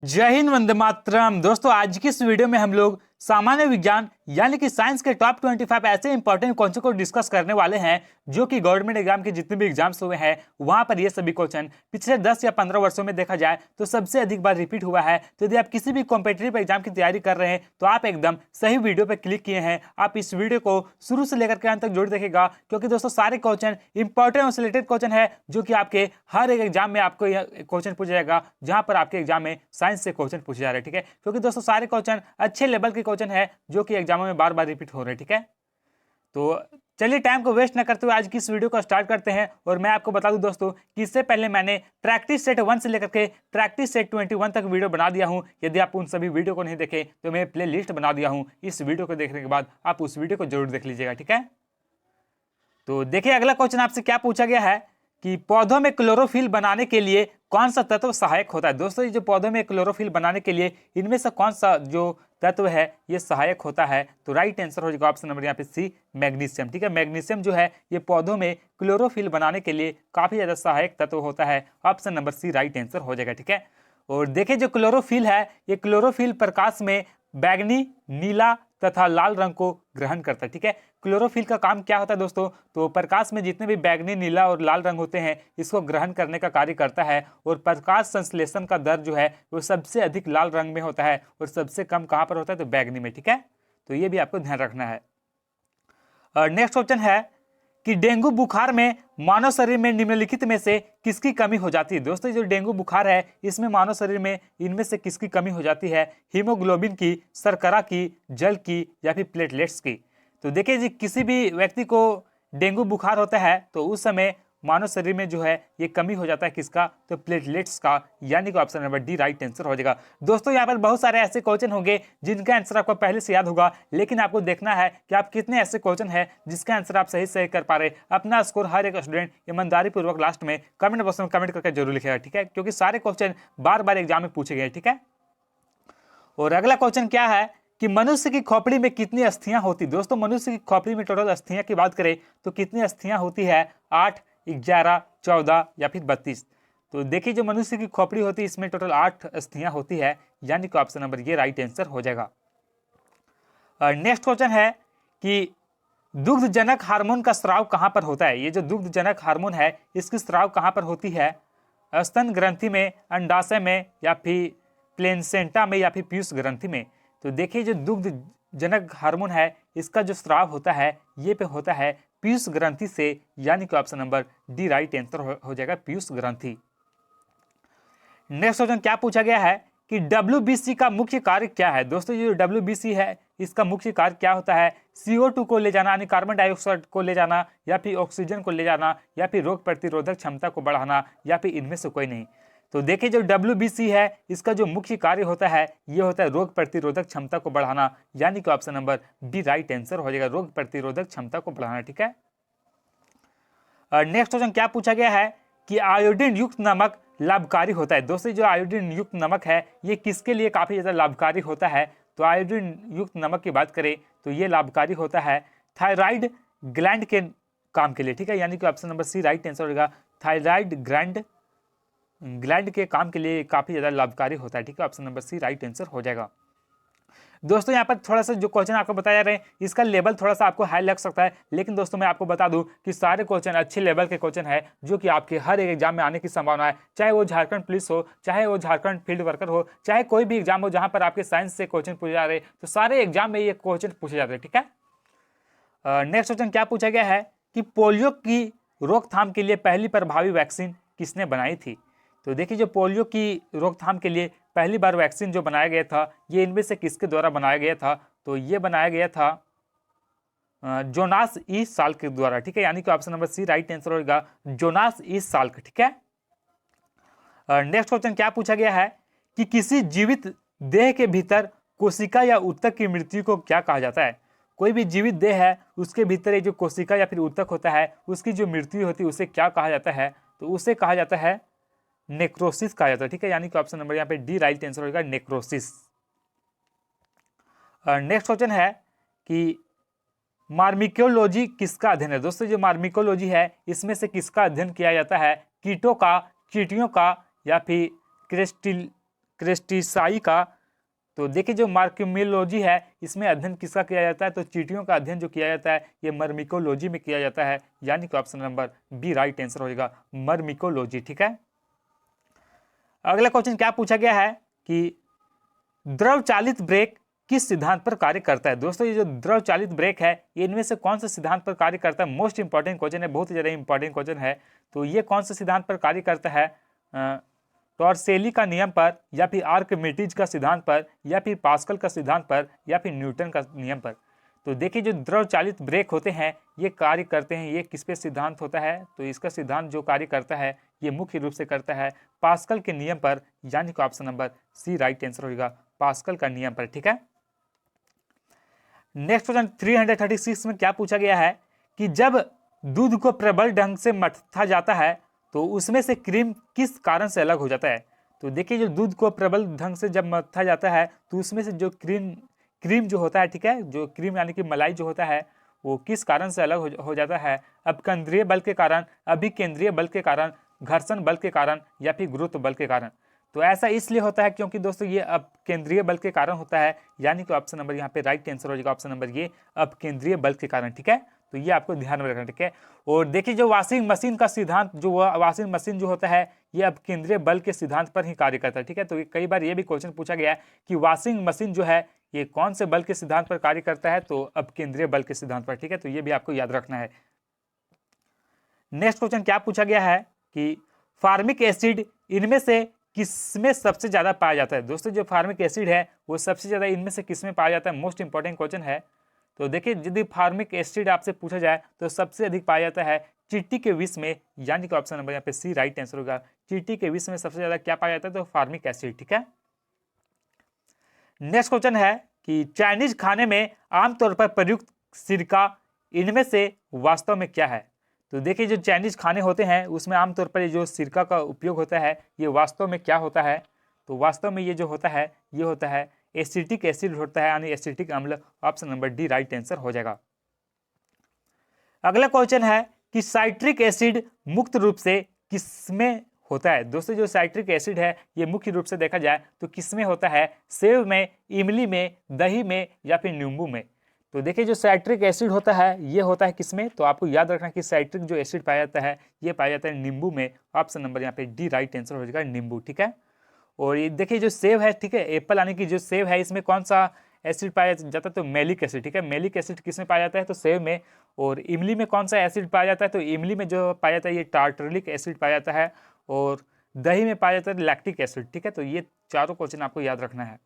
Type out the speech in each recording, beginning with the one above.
जय हिंद, वंदे मातरम। दोस्तों, आज की इस वीडियो में हम लोग सामान्य विज्ञान यानी कि साइंस के टॉप 25 ऐसे इंपॉर्टेंट क्वेश्चन को डिस्कस करने वाले हैं जो कि गवर्नमेंट एग्जाम के जितने भी एग्जाम्स हुए हैं वहां पर ये सभी क्वेश्चन पिछले 10 या 15 वर्षों में देखा जाए तो सबसे अधिक बार रिपीट हुआ है। तो यदि आप किसी भी कॉम्पिटेटिव एग्जाम की तैयारी कर रहे हैं तो आप एकदम सही वीडियो पर क्लिक किए हैं। आप इस वीडियो को शुरू से लेकर के अंत तक जरूर देखेगा, क्योंकि दोस्तों सारे क्वेश्चन इंपॉर्टेंट और सिलेक्टेड क्वेश्चन है जो कि आपके हर एक एग्जाम में आपको क्वेश्चन पूछा जाएगा, जहां पर आपके एग्जाम में साइंस से क्वेश्चन पूछे जा रहे हैं। ठीक है, क्योंकि दोस्तों सारे क्वेश्चन अच्छे लेवल के क्वेश्चन है जो कि एग्जामों में बार बार रिपीट हो रहे हैं। ठीक है, तो चलिए टाइम को वेस्ट न करते हुए आज की इस वीडियो को स्टार्ट करते हैं। और मैं आपको बता दूं दोस्तों कि इससे पहले मैंने प्रैक्टिस सेट 1 से लेकर के प्रैक्टिस सेट 21 तक वीडियो बना दिया हूं। यदि आप उन सभी वीडियो को नहीं देखे तो मैं प्ले लिस्ट बना दिया हूं। इस वीडियो को देखने के बाद आप उस वीडियो को जरूर देख लीजिएगा। ठीक है, तो देखिए अगला क्वेश्चन आपसे क्या पूछा गया है कि पौधों में क्लोरोफिल बनाने के लिए कौन सा तत्व सहायक होता है। दोस्तों, ये जो पौधों में क्लोरोफिल बनाने के लिए इनमें से कौन सा जो तत्व है ये सहायक होता है, तो राइट आंसर हो जाएगा ऑप्शन नंबर यहाँ पे सी, मैग्नीशियम। ठीक है, मैग्नीशियम जो है ये पौधों में क्लोरोफिल बनाने के लिए काफी ज्यादा सहायक तत्व होता है। Option number C right answer हो जाएगा। ठीक है, और देखिए जो क्लोरोफिल है ये क्लोरोफिल प्रकाश में बैगनी, नीला तथा लाल रंग को ग्रहण करता है। ठीक है, क्लोरोफिल का काम क्या होता है दोस्तों, तो प्रकाश में जितने भी बैगनी, नीला और लाल रंग होते हैं इसको ग्रहण करने का कार्य करता है। और प्रकाश संश्लेषण का दर जो है वो सबसे अधिक लाल रंग में होता है और सबसे कम कहाँ पर होता है, तो बैगनी में। ठीक है, तो ये भी आपको ध्यान रखना है। नेक्स्ट क्वेश्चन है कि डेंगू बुखार में मानव शरीर में निम्नलिखित में से किसकी कमी हो जाती है। दोस्तों, जो डेंगू बुखार है इसमें मानव शरीर में इनमें से किसकी कमी हो जाती है, हीमोग्लोबिन की, शर्करा की, जल की या फिर प्लेटलेट्स की। तो देखिए जी, किसी भी व्यक्ति को डेंगू बुखार होता है तो उस समय मानव शरीर में जो है ये कमी हो जाता है किसका, तो प्लेटलेट्स का, यानी कि option number D right answer हो जाएगा। दोस्तों, यहाँ पर बहुत सारे ऐसे क्वेश्चन होंगे जिनका आंसर आपको पहले से याद होगा, लेकिन आपको देखना है कि आप कितने ऐसे क्वेश्चन है जिसका आंसर आप सही से कर पा रहे। अपना स्कोर हर एक स्टूडेंट ईमानदारी पूर्वक लास्ट में कमेंट बॉक्स में कमेंट करके जरूर लिखेगा। ठीक है, क्योंकि सारे क्वेश्चन बार बार एग्जाम में पूछे गए। ठीक है, और अगला क्वेश्चन क्या है कि मनुष्य की खोपड़ी में कितनी अस्थियां होती। दोस्तों, मनुष्य की खोपड़ी में टोटल अस्थियां की बात करें तो कितनी अस्थियां होती है, 8, 11, 14 या फिर 32। तो देखिए जो मनुष्य की खोपड़ी होती है इसमें टोटल 8 अस्थियां होती है, यानी कि ऑप्शन नंबर ये राइट आंसर हो जाएगा। नेक्स्ट क्वेश्चन है कि दुग्धजनक हार्मोन का स्राव कहां पर होता है। ये जो दुग्धजनक हार्मोन है इसकी स्राव कहां पर होती है, स्तन ग्रंथि में, अंडाशय में या फिर प्लेसेंटा में या फिर पीयूष ग्रंथि में। तो देखिए जो दुग्ध जनक हार्मोन है इसका जो स्राव होता है ये पे होता है पीयूष ग्रंथि से, यानी कि option number D right answer हो जाएगा, पीयूष ग्रंथि। नेक्स्ट क्वेश्चन क्या पूछा गया है कि WBC का मुख्य कार्य क्या है। दोस्तों, ये जो WBC है इसका मुख्य कार्य क्या होता है, CO2 को ले जाना यानी कार्बन डाइऑक्साइड को ले जाना, या फिर ऑक्सीजन को ले जाना, या फिर रोग प्रतिरोधक क्षमता को बढ़ाना, या फिर इनमें से कोई नहीं। तो देखिए जो WBC है इसका जो मुख्य कार्य होता है ये होता है रोग प्रतिरोधक क्षमता को बढ़ाना, यानी कि option number D right answer हो जाएगा, रोग प्रतिरोधक क्षमता को बढ़ाना। ठीक है, नेक्स्ट क्वेश्चन क्या पूछा गया है कि आयोडीन युक्त नमक लाभकारी होता है। दोस्तों, जो आयोडीन युक्त नमक है ये किसके लिए काफी ज्यादा लाभकारी होता है, तो आयोडीन युक्त नमक की बात करें तो ये लाभकारी होता है थायराइड ग्लैंड के काम के लिए। ठीक है, यानी कि option number C right answer होगा, थायराइड ग्लैंड के काम के लिए काफी ज्यादा लाभकारी होता है। ठीक है, option number C right answer हो जाएगा। दोस्तों, यहाँ पर थोड़ा सा जो क्वेश्चन आपको बताया रहे हैं इसका लेवल थोड़ा सा आपको हाई लग सकता है, लेकिन दोस्तों मैं आपको बता दूं कि सारे क्वेश्चन अच्छे लेवल के क्वेश्चन है जो कि आपके हर एक एग्जाम में आने की संभावना है, चाहे वो झारखंड पुलिस हो, चाहे वो झारखंड फील्ड वर्कर हो, चाहे कोई भी एग्जाम हो जहां पर आपके साइंस से क्वेश्चन पूछे जा रहे हैं, तो सारे एग्जाम में ये क्वेश्चन पूछे जाते हैं। ठीक है, नेक्स्ट क्वेश्चन क्या पूछा गया है कि पोलियो की रोकथाम के लिए पहली प्रभावी वैक्सीन किसने बनाई थी। तो देखिए जो पोलियो की रोकथाम के लिए पहली बार वैक्सीन जो बनाया गया था ये इनमें से किसके द्वारा बनाया गया था, तो ये बनाया गया था जोनास ई साल्क के द्वारा। ठीक है, यानी कि option number C right answer होगा, जोनास ई साल्क। ठीक है, नेक्स्ट क्वेश्चन क्या पूछा गया है कि किसी जीवित देह के भीतर कोशिका या ऊतक की मृत्यु को क्या कहा जाता है। कोई भी जीवित देह है उसके भीतर जो कोशिका या फिर ऊतक होता है उसकी जो मृत्यु होती है उसे क्या कहा जाता है, तो उसे कहा जाता है नेक्रोसिस कहा जाता है। ठीक है, यानी कि ऑप्शन नंबर यहाँ पे डी राइट आंसर होगा, नेक्रोसिस। नेक्स्ट क्वेश्चन है कि मार्मिकोलॉजी किसका अध्ययन है। दोस्तों, जो मार्मिकोलॉजी है इसमें से किसका अध्ययन किया जाता है, कीटों का, चींटियों का, या फिर क्रेस्टिसाई का। तो देखिए जो मार्कोमियोलॉजी है इसमें अध्ययन किसका किया जाता है, तो चींटियों का अध्ययन जो किया जाता है ये मर्मिकोलॉजी में किया जाता है, यानी कि option number B right answer होगा, मर्मिकोलॉजी। ठीक है। अगला क्वेश्चन क्या पूछा गया है कि द्रव चालित ब्रेक किस सिद्धांत पर कार्य करता है। दोस्तों ये जो द्रव चालित ब्रेक है ये इनमें से कौन से सिद्धांत पर कार्य करता है, मोस्ट इंपॉर्टेंट क्वेश्चन है, बहुत ही ज्यादा इंपॉर्टेंट क्वेश्चन है। तो ये कौन से सिद्धांत पर कार्य करता है, टॉर्सेली का नियम पर, या फिर आर्किमिडीज का सिद्धांत पर, या फिर पास्कल का सिद्धांत पर, या फिर न्यूटन का नियम पर। तो देखिए जो द्रव चालित ब्रेक होते हैं ये कार्य करते हैं, ये किस पे सिद्धांत होता है, तो इसका सिद्धांत जो कार्य करता है ये मुख्य रूप से करता है पास्कल के नियम पर, यानी कि option number C right answer होगा, पास्कल का नियम पर। ठीक है। नेक्स्ट क्वेश्चन 336 में क्या पूछा गया है कि जब दूध को प्रबल ढंग से मथा जाता है तो उसमें से क्रीम किस कारण से अलग हो जाता है। तो देखिए जो दूध को प्रबल ढंग से जब मथा जाता है तो उसमें से जो क्रीम जो होता है, ठीक है, जो क्रीम यानी कि मलाई जो होता है वो किस कारण से अलग हो जाता है, अपकेंद्रीय बल के कारण, अभिकेंद्रीय बल के कारण, घर्षण बल के कारण, या फिर गुरुत्व बल के कारण। तो ऐसा इसलिए होता है क्योंकि दोस्तों ये अपकेंद्रीय बल के कारण होता है, यानी कि ऑप्शन नंबर यहाँ पे राइट आंसर हो जाएगा, ऑप्शन नंबर ये अपकेंद्रीय बल के कारण। ठीक है। तो ये आपको ध्यान में रखना। ठीक है। और देखिए जो वॉशिंग मशीन का सिद्धांत, जो वॉशिंग मशीन जो होता है ये अपकेंद्रीय बल के सिद्धांत पर ही कार्य करता है। ठीक है। तो कई बार ये भी क्वेश्चन पूछा गया है कि वॉशिंग मशीन जो है ये कौन से बल के सिद्धांत पर कार्य करता है, तो अपकेंद्रीय बल के सिद्धांत पर। ठीक है। तो ये भी आपको याद रखना है। नेक्स्ट क्वेश्चन क्या पूछा गया है कि फार्मिक एसिड इनमें से किसमें सबसे ज्यादा पाया जाता है। दोस्तों जो फार्मिक एसिड है वो सबसे ज्यादा इनमें से किसमें पाया जाता है, मोस्ट इंपॉर्टेंट क्वेश्चन है। तो देखिए यदि फार्मिक एसिड आपसे पूछा जाए तो सबसे अधिक पाया जाता है चींटी के विष में, यानी कि ऑप्शन नंबर यहाँ पे सी राइट आंसर होगा, चींटी के विष में सबसे ज्यादा क्या पाया जाता है, तो फार्मिक एसिड। ठीक है। नेक्स्ट क्वेश्चन है कि चाइनीज खाने में आमतौर पर प्रयुक्त सिरका इनमें से वास्तव में क्या है। तो देखिए जो चाइनीज खाने होते हैं उसमें आमतौर पर ये जो सिरका का उपयोग होता है ये वास्तव में क्या होता है, तो वास्तव में ये जो होता है ये होता है एसिटिक एसिड होता है, यानी एसिटिक अम्ल, option number D right answer हो जाएगा। अगला क्वेश्चन है कि साइट्रिक एसिड मुक्त रूप से किसमें होता है। दोस्तों जो साइट्रिक एसिड है ये मुख्य रूप से देखा जाए तो किसमें होता है, सेव में, इमली में, दही में, या फिर नींबू में। तो देखिए जो साइट्रिक एसिड होता है ये होता है किसमें, तो आपको याद रखना कि साइट्रिक जो एसिड पाया जाता है ये पाया जाता है नींबू में, ऑप्शन नंबर यहाँ पे डी राइट आंसर हो जाएगा, नींबू। ठीक है। और ये देखिए जो सेव है, ठीक है, एप्पल यानी कि जो सेव है इसमें कौन सा एसिड पाया जाता है, तो मेलिक एसिड। ठीक है। मेलिक एसिड किसमें पाया जाता है, तो सेव में। और इमली में कौन सा एसिड पाया जाता है, तो इमली में जो पाया जाता है ये टार्टरिक एसिड पाया जाता है। और दही में पाया जाता है लैक्टिक एसिड। ठीक है। तो ये चारों क्वेश्चन आपको याद रखना है।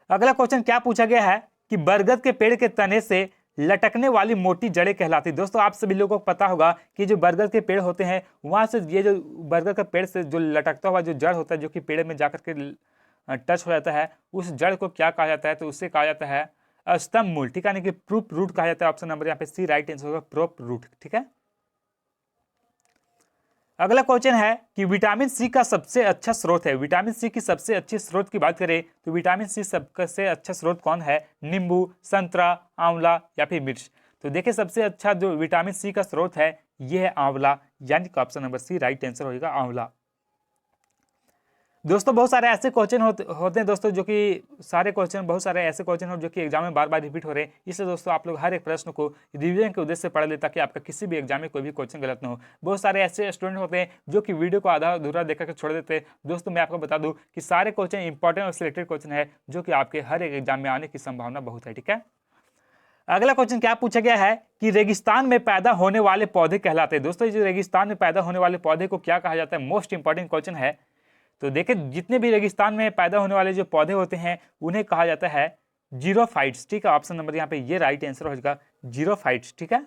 अगला क्वेश्चन क्या पूछा गया है कि बरगद के पेड़ के तने से लटकने वाली मोटी जड़ें कहलाती। दोस्तों आप सभी लोगों को पता होगा कि जो बरगद के पेड़ होते हैं वहां से ये जो बरगद के पेड़ से जो लटकता हुआ जो जड़ होता है जो कि पेड़ में जाकर के टच हो जाता है उस जड़ को क्या कहा जाता है, तो उससे कहा जाता है स्तंभ मूल। ठीक है। यानी कि प्रूप रूट कहा जाता है, ऑप्शन नंबर यहाँ पे सी राइट आंसर होगा, प्रोप रूट। ठीक है। अगला क्वेश्चन है कि विटामिन सी का सबसे अच्छा स्रोत है। विटामिन सी की सबसे अच्छी स्रोत की बात करें तो विटामिन सी सबसे अच्छा स्रोत कौन है, नींबू, संतरा, आंवला, या फिर मिर्च। तो देखिए सबसे अच्छा जो विटामिन सी का स्रोत है यह है आंवला, यानी कि option number C right answer होगा, आंवला। दोस्तों बहुत सारे ऐसे क्वेश्चन होते हैं दोस्तों जो कि सारे क्वेश्चन, बहुत सारे ऐसे क्वेश्चन हो जो कि एग्जाम में बार बार रिपीट हो रहे हैं। इसलिए दोस्तों आप लोग हर एक प्रश्न को रिवीजन के उद्देश्य से पढ़ ले ताकि आपका किसी भी एग्जाम में कोई भी क्वेश्चन गलत ना हो। बहुत सारे ऐसे स्टूडेंट होते हैं जो कि वीडियो को आधा अधूरा देखकर छोड़ देते हैं। दोस्तों मैं आपको बता दूं कि सारे क्वेश्चन इंपॉर्टेंट और सिलेक्टेड क्वेश्चन है जो कि आपके हर एक एग्जाम में आने की संभावना बहुत है। ठीक है। अगला क्वेश्चन क्या पूछा गया है कि रेगिस्तान में पैदा होने वाले पौधे कहलाते हैं। दोस्तों जो रेगिस्तान में पैदा होने वाले पौधे को क्या कहा जाता है, मोस्ट इंपॉर्टेंट क्वेश्चन है। तो देखिए जितने भी रेगिस्तान में पैदा होने वाले जो पौधे होते हैं उन्हें कहा जाता है जीरोफाइट्स। ठीक है। ऑप्शन नंबर यहाँ पे ये राइट आंसर हो जाएगा, जीरोफाइट्स। ठीक है।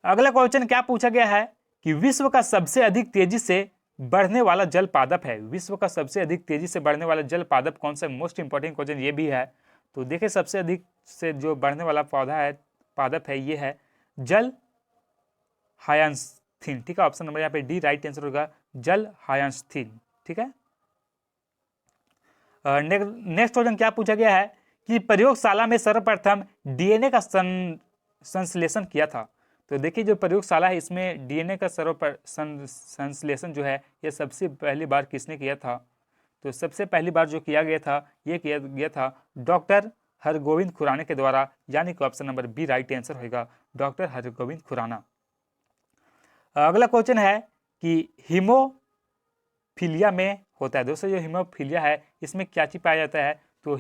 अगला क्वेश्चन क्या पूछा गया है कि विश्व का सबसे अधिक तेजी से बढ़ने वाला जल पादप है। विश्व का सबसे अधिक तेजी से बढ़ने वाला जल पादप कौन सा, मोस्ट इंपॉर्टेंट क्वेश्चन ये भी है। तो देखिए सबसे अधिक से जो बढ़ने वाला पौधा है, पादप है, ये है जल हायंस्थीन। ठीक है। ऑप्शन नंबर यहाँ पे डी राइट आंसर होगा, जल हायंस्थीन। ठीक है। नेक्स्ट क्वेश्चन क्या पूछा गया है कि प्रयोगशाला में सर्वप्रथम डीएनए का संश्लेषण किया था। तो देखिए जो प्रयोगशाला है इसमें डीएनए का संश्लेषण जो है ये सबसे पहली बार किसने किया था? तो सबसे पहली बार जो किया गया था ये किया गया था डॉक्टर हरगोविंद खुराना के द्वारा, यानी कि option number B right answer होगा, डॉक्टर हरगोविंद खुराना। अगला क्वेश्चन है कि हीमोफीलिया में होता है। दोस्तों जो हीमोफीलिया है इसमें क्या चीज पाया जाता है? तो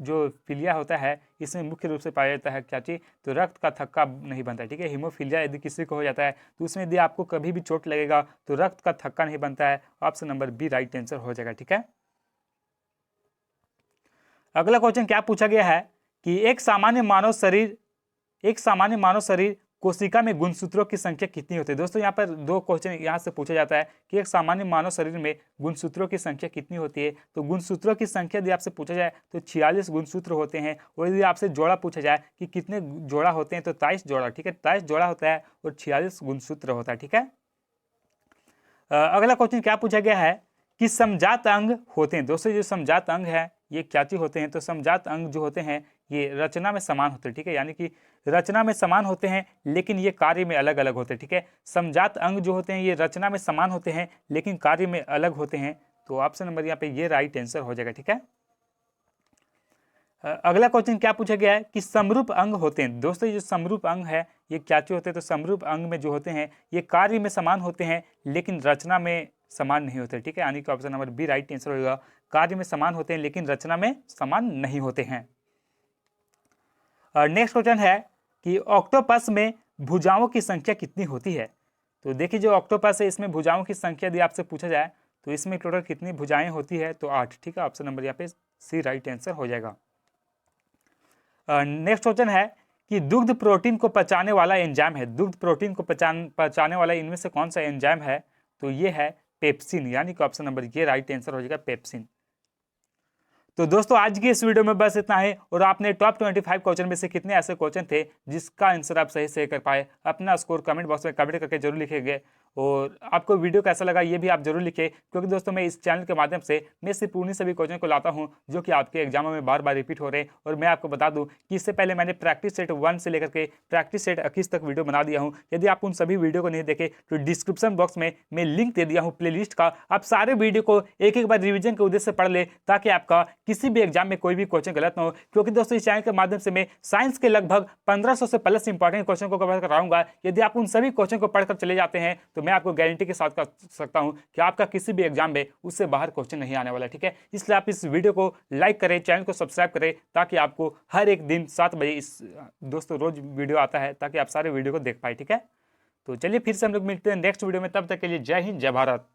जो फिलिया होता है इसमें मुख्य रूप से पाया जाता है क्या चीज? तो रक्त का थक्का नहीं बनता, ठीक है। हीमोफीलिया यदि किसी को हो जाता है तो उसमें यदि आपको कभी भी चोट लगेगा तो रक्त का थक्का नहीं बनता है, option number B right answer हो जाएगा, ठीक है। अगला क्वेश्चन क्या पूछा गया है कि एक सामान्य मानव शरीर कोशिका में गुणसूत्रों की संख्या कितनी होती है? दोस्तों यहाँ पर दो क्वेश्चन यहाँ से पूछा जाता है कि एक सामान्य मानव शरीर में गुणसूत्रों की संख्या कितनी होती है। तो गुणसूत्रों की संख्या यदि आपसे पूछा जाए तो 46 गुणसूत्र होते हैं, और यदि आपसे जोड़ा पूछा जाए कि कितने जोड़ा होते हैं तो 23 जोड़ा, ठीक है। 23 जोड़ा होता है और 46 गुणसूत्र होता है, ठीक है। अगला क्वेश्चन क्या पूछा गया है कि समजात अंग होते हैं। दोस्तों जो समजात अंग है ये क्या चीज होते हैं? तो समजात अंग जो होते हैं ये रचना में समान होते हैं, ठीक है। यानी कि रचना में समान होते हैं लेकिन ये कार्य में अलग अलग होते हैं, ठीक है। समजात अंग जो होते हैं ये रचना में समान होते हैं लेकिन कार्य में अलग होते हैं, तो ऑप्शन नंबर यहाँ पे ये राइट आंसर हो जाएगा, ठीक है। अगला क्वेश्चन क्या पूछा गया है कि समरूप अंग होते हैं। दोस्तों जो समरूप अंग है ये क्या चीज होते हैं? तो समरूप अंग में जो होते हैं ये कार्य में समान होते हैं लेकिन रचना में समान नहीं होते, ठीक है। यानी कि option number B right answer होगा, कार्य में समान होते हैं लेकिन रचना में समान नहीं होते हैं। नेक्स्ट क्वेश्चन है कि ऑक्टोपस में भुजाओं की संख्या कितनी होती है? तो देखिए जो ऑक्टोपस है इसमें भुजाओं की संख्या यदि आपसे पूछा जाए तो इसमें टोटल कितनी भुजाएं होती है? तो 8, ठीक है। ऑप्शन नंबर यहाँ पे सी राइट आंसर हो जाएगा। नेक्स्ट क्वेश्चन है कि दुग्ध प्रोटीन को पचाने वाला एंजाइम है। दुग्ध प्रोटीन को पचाने वाला इनमें से कौन सा एंजाइम है? तो ये है पेप्सिन, यानी कि ऑप्शन नंबर ये राइट आंसर हो जाएगा, पेप्सिन। तो दोस्तों आज की इस वीडियो में बस इतना ही, और आपने टॉप 25 क्वेश्चन में से कितने ऐसे क्वेश्चन थे जिसका आंसर आप सही से कर पाए? अपना स्कोर कमेंट बॉक्स में कमेंट करके जरूर लिखेंगे, और आपको वीडियो कैसा लगा ये भी आप जरूर लिखें, क्योंकि दोस्तों मैं इस चैनल के माध्यम से मैं सिर्फ उन्हीं सभी क्वेश्चन को लाता हूं जो कि आपके एग्जामों में बार बार रिपीट हो रहे हैं। और मैं आपको बता दूं कि इससे पहले मैंने प्रैक्टिस सेट 1 से लेकर के प्रैक्टिस सेट 21 तक वीडियो बना दिया हूं। यदि आप उन सभी वीडियो को नहीं देखे तो डिस्क्रिप्शन बॉक्स में मैं लिंक दे दिया हूँ प्लेलिस्ट का, आप सारे वीडियो को एक एक बार रिविजन के उद्देश्य से पढ़ ले, ताकि आपका किसी भी एग्जाम में कोई भी क्वेश्चन गलत ना हो। क्योंकि दोस्तों इस चैनल के माध्यम से मैं साइंस के लगभग 1500 से प्लस इंपॉर्टेंट क्वेश्चन को कवर कराऊंगा। यदि आप उन सभी क्वेश्चन को पढ़कर चले जाते हैं तो मैं आपको गारंटी के साथ कर सकता हूं कि आपका किसी भी एग्जाम में उससे बाहर क्वेश्चन नहीं आने वाला, ठीक है। इसलिए आप इस वीडियो को लाइक करें, चैनल को सब्सक्राइब करें, ताकि आपको हर एक दिन 7 बजे इस दोस्तों रोज वीडियो आता है, ताकि आप सारे वीडियो को देख पाए, ठीक है। तो चलिए फिर से हम लोग मिलते हैं नेक्स्ट वीडियो में, तब तक के लिए जय हिंद, जय भारत।